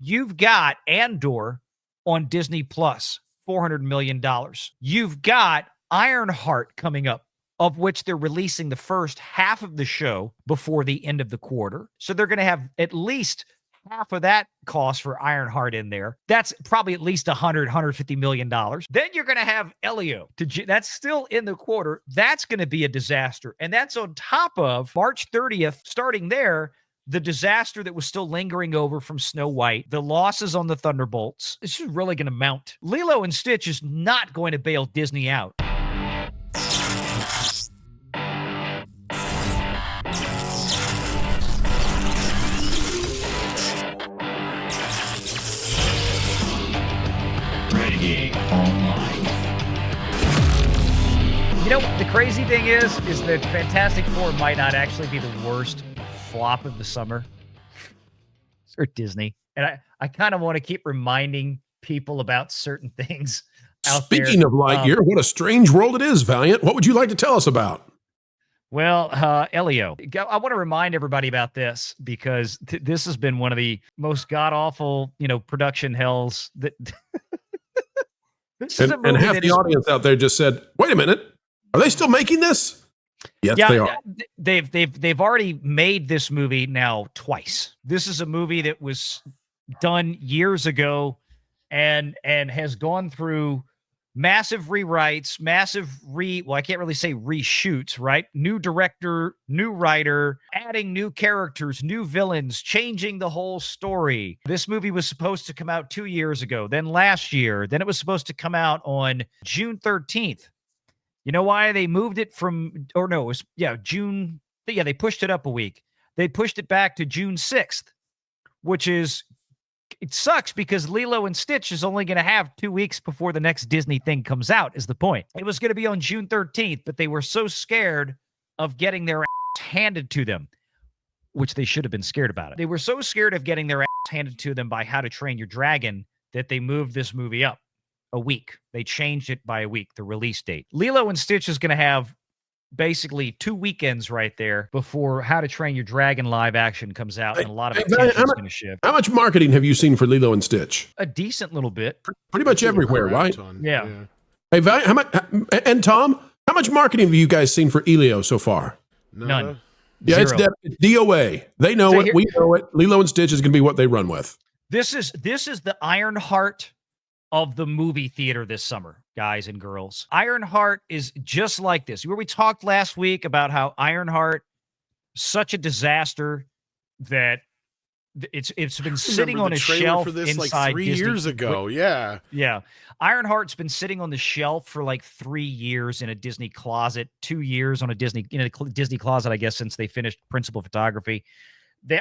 You've got Andor on Disney Plus, $400 million. You've got Ironheart coming up, of which they're releasing the first half of the show before the end of the quarter. So they're going to have at least half of that cost for Ironheart in there. That's probably at least $150 million. Then you're going to have Elio. That's still in the quarter. That's going to be a disaster. And that's on top of March 30th, starting there, the disaster that was still lingering over from Snow White, the losses on the Thunderbolts. This is really going to mount. Lilo and Stitch is not going to bail Disney out. You know, the crazy thing is that Fantastic Four might not actually be the worst flop of the summer for Disney. And I kind of want to keep reminding people about certain things out there. Speaking of Lightyear, what a strange world it is, Valiant. What would you like to tell us about? Well, Elio, I want to remind everybody about this because this has been one of the most god-awful, production hells that... And half the audience out there just said, wait a minute, are they still making this? Yes, they are. They've already made this movie now twice. This is a movie that was done years ago and has gone through massive rewrites, I can't really say reshoots, right? New director, new writer, adding new characters, new villains, changing the whole story. This movie was supposed to come out 2 years ago, then last year, then it was supposed to come out on June 13th. You know why they moved it June. Yeah, they pushed it up a week. They pushed it back to June 6th, it sucks because Lilo and Stitch is only going to have 2 weeks before the next Disney thing comes out, is the point. It was going to be on June 13th, but they were so scared of getting their ass handed to them, which they should have been scared about it. They were so scared of getting their ass handed to them by How to Train Your Dragon that they moved this movie up a week. They changed it by a week, the release date. Lilo and Stitch is going to have basically 2 weekends right there before How to Train Your Dragon live action comes out, and a lot of attention is going to shift. How much marketing have you seen for Lilo and Stitch? A decent little bit. Pretty much everywhere, right? Yeah. Hey, how much? And Tom, how much marketing have you guys seen for Elio so far? None. Yeah, Zero. it's DOA. They know it. We know it. Lilo and Stitch is going to be what they run with. This is the Ironheart of the movie theater this summer, guys and girls. Ironheart is just like this. Where we talked last week about how Ironheart, such a disaster that it's been sitting on a shelf for this inside like 3 Disney. years ago. Yeah. Ironheart's been sitting on the shelf for like 3 years in a Disney closet, 2 years on a Disney closet, I guess, since they finished principal photography.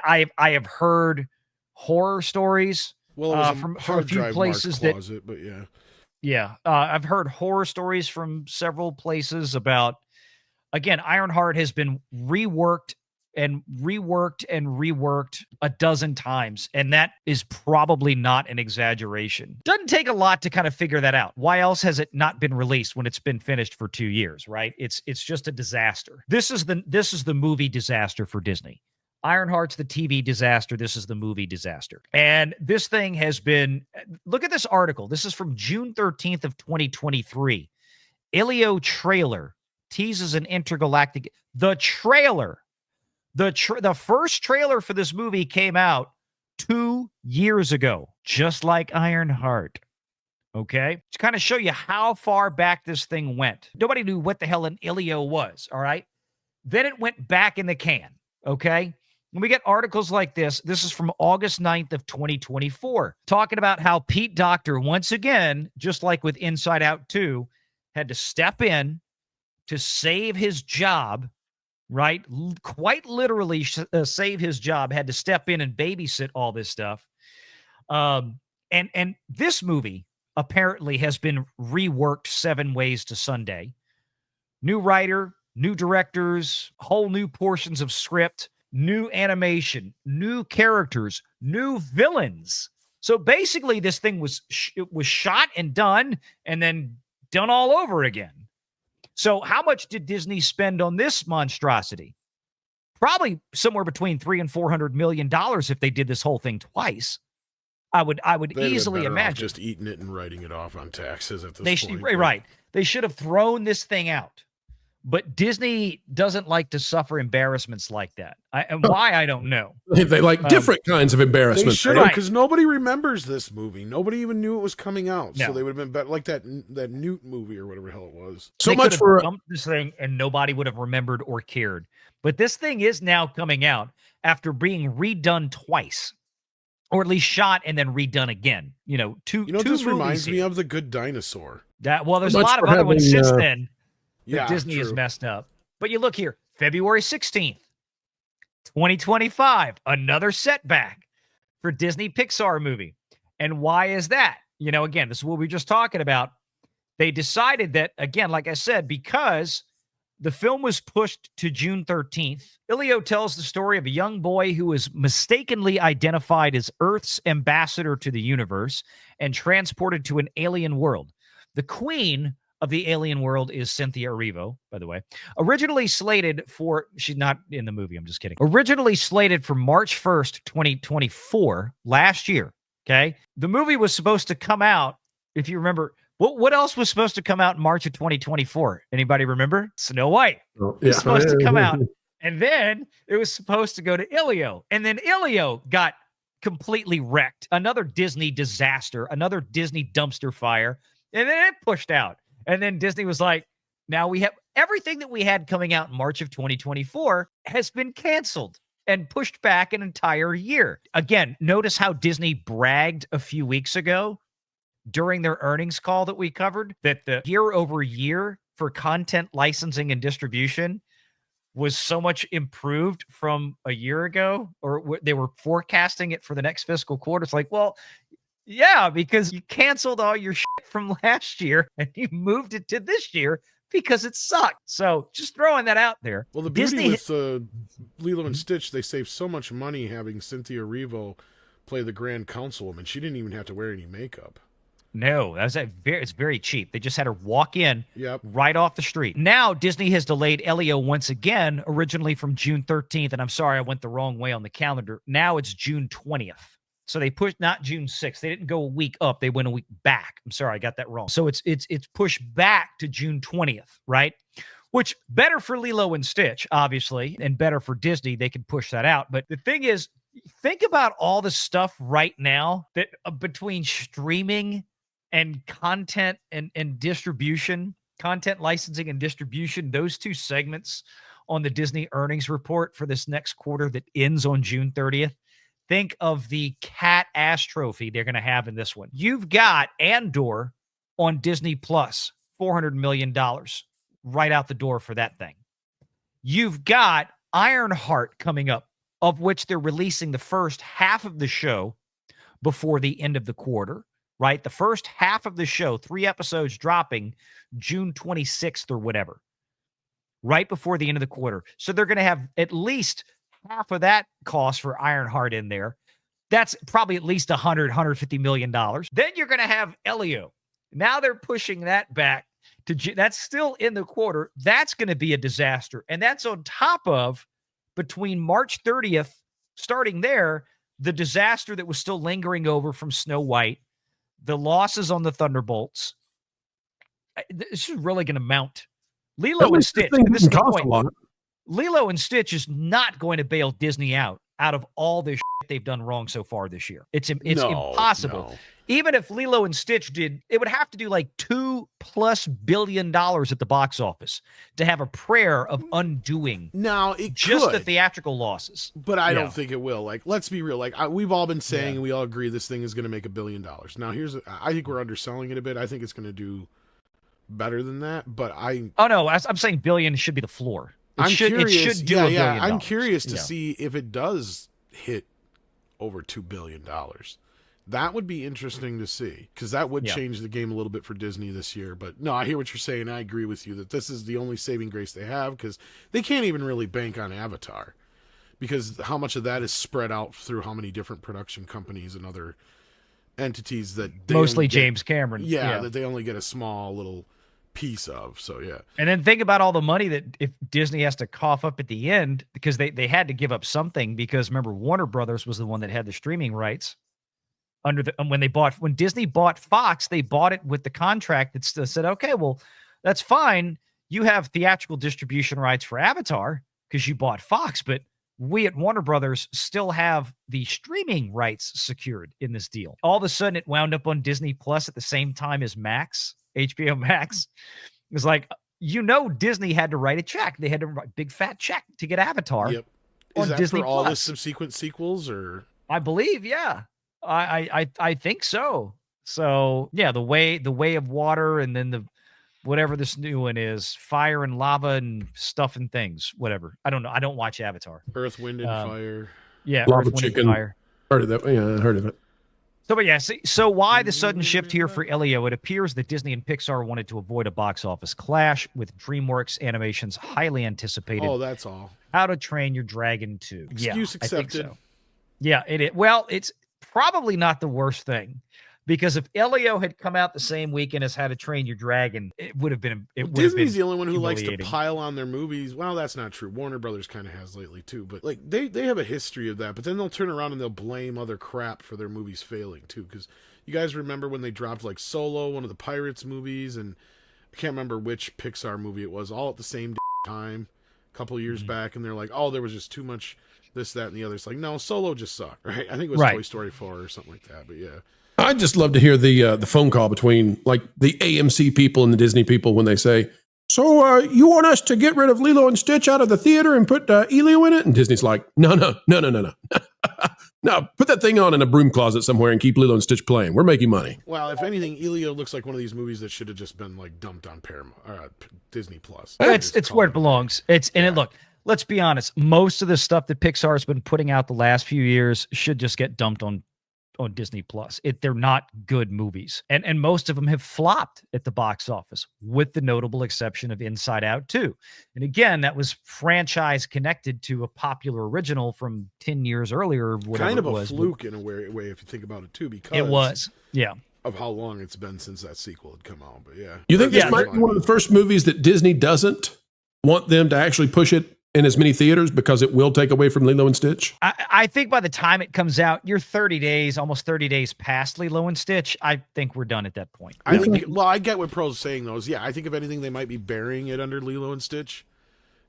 I have heard horror stories. Well, it was from a few places closet, but yeah. I've heard horror stories from several places about, again, Ironheart has been reworked and reworked and reworked a dozen times, and that is probably not an exaggeration. Doesn't take a lot to kind of figure that out. Why else has it not been released when it's been finished for 2 years, right? It's just a disaster. This is the movie disaster for Disney. Ironheart's the TV disaster. This is the movie disaster. And this thing has been, look at this article. This is from June 13th of 2023. Elio trailer teases an intergalactic, the first trailer for this movie came out 2 years ago, just like Ironheart. Okay. To kind of show you how far back this thing went. Nobody knew what the hell an Elio was. All right. Then it went back in the can. Okay. When we get articles like this is from August 9th of 2024, talking about how Pete Docter, once again, just like with Inside Out 2, had to step in to save his job, right? Quite literally save his job, had to step in and babysit all this stuff. And this movie apparently has been reworked 7 ways to Sunday. New writer, new directors, whole new portions of script, new animation, new characters, new villains. So basically this thing was shot and done and then done all over again. So how much did Disney spend on this monstrosity? Probably somewhere between $300 and $400 million if they did this whole thing twice. I would They'd been easily better off imagine just eating it and writing it off on taxes at they this point. right. They should have thrown this thing out. But Disney doesn't like to suffer embarrassments like that. And why, I don't know. They like different kinds of They embarrassment. should have, Right. because nobody remembers this movie. Nobody even knew it was coming out, No. so they would have been better, like that Newt movie or whatever the hell it was. So They much could have for dumped this thing and nobody would have remembered or cared. But this thing is now coming out after being redone twice, or at least shot and then redone again. You know, two. You know what two this reminds movies me of? The Good Dinosaur. That well, there's So a much lot of for other ones having, since then that Yeah, Disney has true. messed up. But you look here, February 16th, 2025, another setback for Disney Pixar movie. And why is that? You know, again, this is what we were just talking about. They decided that, again, like I said, because the film was pushed to June 13th, Elio tells the story of a young boy who was mistakenly identified as Earth's ambassador to the universe and transported to an alien world. The queen of the alien world is Cynthia Erivo, by the way. Originally slated for, she's not in the movie, I'm just kidding. Originally slated for March 1st, 2024, last year, okay? The movie was supposed to come out, if you remember, what else was supposed to come out in March of 2024? Anybody remember? Snow White. It was supposed to come out. And then it was supposed to go to Elio. And then Elio got completely wrecked. Another Disney disaster, another Disney dumpster fire. And then it pushed out. And then Disney was like, now we have everything that we had coming out in March of 2024 has been canceled and pushed back an entire year. Again, notice how Disney bragged a few weeks ago during their earnings call that we covered that the year over year for content licensing and distribution was so much improved from a year ago, or they were forecasting it for the next fiscal quarter. It's like, well, yeah, because you canceled all your shit from last year and you moved it to this year because it sucked. So just throwing that out there. Well, the beauty Disney with Lilo and Stitch, they saved so much money having Cynthia Erivo play the Grand Councilwoman. She didn't even have to wear any makeup. No, it's very cheap. They just had her walk in Yep. right off the street. Now, Disney has delayed Elio once again, originally from June 13th. And I'm sorry, I went the wrong way on the calendar. Now it's June 20th. So they pushed not June 6th. They didn't go a week up. They went a week back. I'm sorry, I got that wrong. So it's pushed back to June 20th, right? Which better for Lilo and Stitch, obviously, and better for Disney. They can push that out. But the thing is, think about all the stuff right now that between streaming and content and distribution, content licensing and distribution, those two segments on the Disney earnings report for this next quarter that ends on June 30th. Think of the cat ass trophy they're going to have in this one. You've got Andor on Disney Plus, $400 million right out the door for that thing. You've got Ironheart coming up, of which they're releasing the first half of the show before the end of the quarter, right? The first half of the show, 3 episodes dropping June 26th or whatever, right before the end of the quarter. So they're going to have at least half of that cost for Ironheart in there. That's probably at least $150 million. Then you're going to have Elio. Now they're pushing that back to that's still in the quarter. That's going to be a disaster. And that's on top of between March 30th, starting there, the disaster that was still lingering over from Snow White, the losses on the Thunderbolts. This is really going to mount. Lilo and Stitch. This is the point. Lilo and Stitch is not going to bail Disney out of all this shit they've done wrong so far this year. It's impossible. No. Even if Lilo and Stitch did, it would have to do like $2+ billion at the box office to have a prayer of undoing Now it just could, the theatrical losses. but I don't think it will. Like, let's be real. Like, we've all been saying, Yeah. and we all agree this thing is going to make $1 billion. Now, I think we're underselling it a bit. I think it's going to do better than that. But Oh no, I'm saying billion should be the floor. It should do $1 billion. I'm curious to see if it does hit over $2 billion. That would be interesting to see, because that would change the game a little bit for Disney this year. But no, I hear what you're saying. I agree with you that this is the only saving grace they have, because they can't even really bank on Avatar, because how much of that is spread out through how many different production companies and other entities that they mostly only get, James Cameron. that they only get a small little piece of. So yeah. And then think about all the money that if Disney has to cough up at the end, because they had to give up something, because remember, Warner Brothers was the one that had the streaming rights. when Disney bought Fox, they bought it with the contract that said, okay, well, that's fine. You have theatrical distribution rights for Avatar because you bought Fox, but we at Warner Brothers still have the streaming rights secured in this deal. All of a sudden, it wound up on Disney Plus at the same time as Max, HBO Max. It was like, Disney had to write a check. They had to write a big fat check to get Avatar. Yep. Is on that Disney for all Plus. the subsequent sequels, or? I believe, yeah. I think so. So yeah, the way of water, and then whatever this new one is, fire and lava and stuff and things, whatever. I don't know. I don't watch Avatar. Earth, Wind, and Fire. Yeah, Lava Earth, Wind, Chicken. and Fire. Heard of that? Yeah, I heard of it. So, but yeah, so why the sudden shift here for Elio? It appears that Disney and Pixar wanted to avoid a box office clash with DreamWorks Animation's highly anticipated Oh, that's all. How to Train Your Dragon 2. Excuse accepted. I think so. Yeah, it is. Well, it's probably not the worst thing, because if Elio had come out the same weekend as How to Train Your Dragon, it would have been. Disney's the only one who likes to pile on their movies. Well, that's not true. Warner Brothers kind of has lately too, but like they have a history of that. But then they'll turn around and they'll blame other crap for their movies failing too. Because you guys remember when they dropped like Solo, one of the Pirates movies, and I can't remember which Pixar movie it was, all at the same time, a couple years back, and they're like, oh, there was just too much this, that, and the other. It's like, no, Solo just sucked, right? I think it was Toy Story 4 or something like that. But yeah. I'd just love to hear the phone call between like the AMC people and the Disney people when they say, so you want us to get rid of Lilo and Stitch out of the theater and put Elio in it? And Disney's like, no. No, put that thing on in a broom closet somewhere and keep Lilo and Stitch playing. We're making money. Well, if anything, Elio looks like one of these movies that should have just been like dumped on Disney Plus. It's where it belongs. Look, let's be honest. Most of the stuff that Pixar has been putting out the last few years should just get dumped on Disney Plus. They're not good movies. And most of them have flopped at the box office, with the notable exception of Inside Out 2. And again, that was franchise connected to a popular original from 10 years earlier. Kind of a fluke in a way if you think about it too, because it was, yeah, of how long it's been since that sequel had come out. But yeah. You think this might be one of the first movies that Disney doesn't want them to actually push it in as many theaters because it will take away from Lilo and Stitch? I think by the time it comes out, you're 30 days, almost 30 days past Lilo and Stitch. I think we're done at that point. I get what Pro's saying, though. Yeah, I think if anything, they might be burying it under Lilo and Stitch.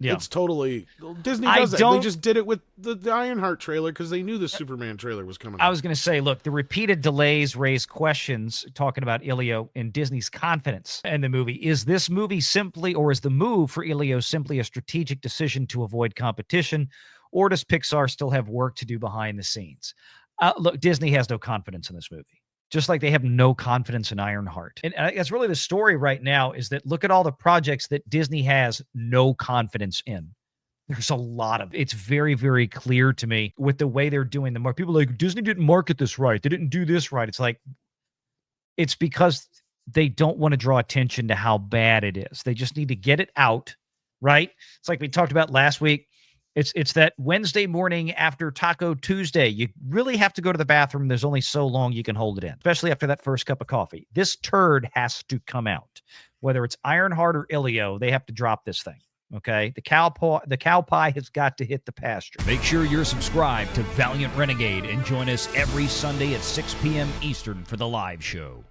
Yeah. It's totally... Disney does that. They just did it with the Ironheart trailer because they knew the Superman trailer was coming out. I was going to say, look, the repeated delays raise questions talking about Elio and Disney's confidence in the movie. Is this movie simply, or is the move for Elio simply a strategic decision to avoid competition, or does Pixar still have work to do behind the scenes? Look, Disney has no confidence in this movie. Just like they have no confidence in Ironheart. And that's really the story right now, is that look at all the projects that Disney has no confidence in. There's a lot of, it's very, very clear to me with the way they're doing them. People are like, Disney didn't market this right. They didn't do this right. It's like, it's because they don't want to draw attention to how bad it is. They just need to get it out, right? It's like we talked about last week. It's that Wednesday morning after Taco Tuesday. You really have to go to the bathroom. There's only so long you can hold it in, especially after that first cup of coffee. This turd has to come out. Whether it's Ironheart or Elio, they have to drop this thing. Okay? The cow pie has got to hit the pasture. Make sure you're subscribed to Valiant Renegade and join us every Sunday at 6 p.m. Eastern for the live show.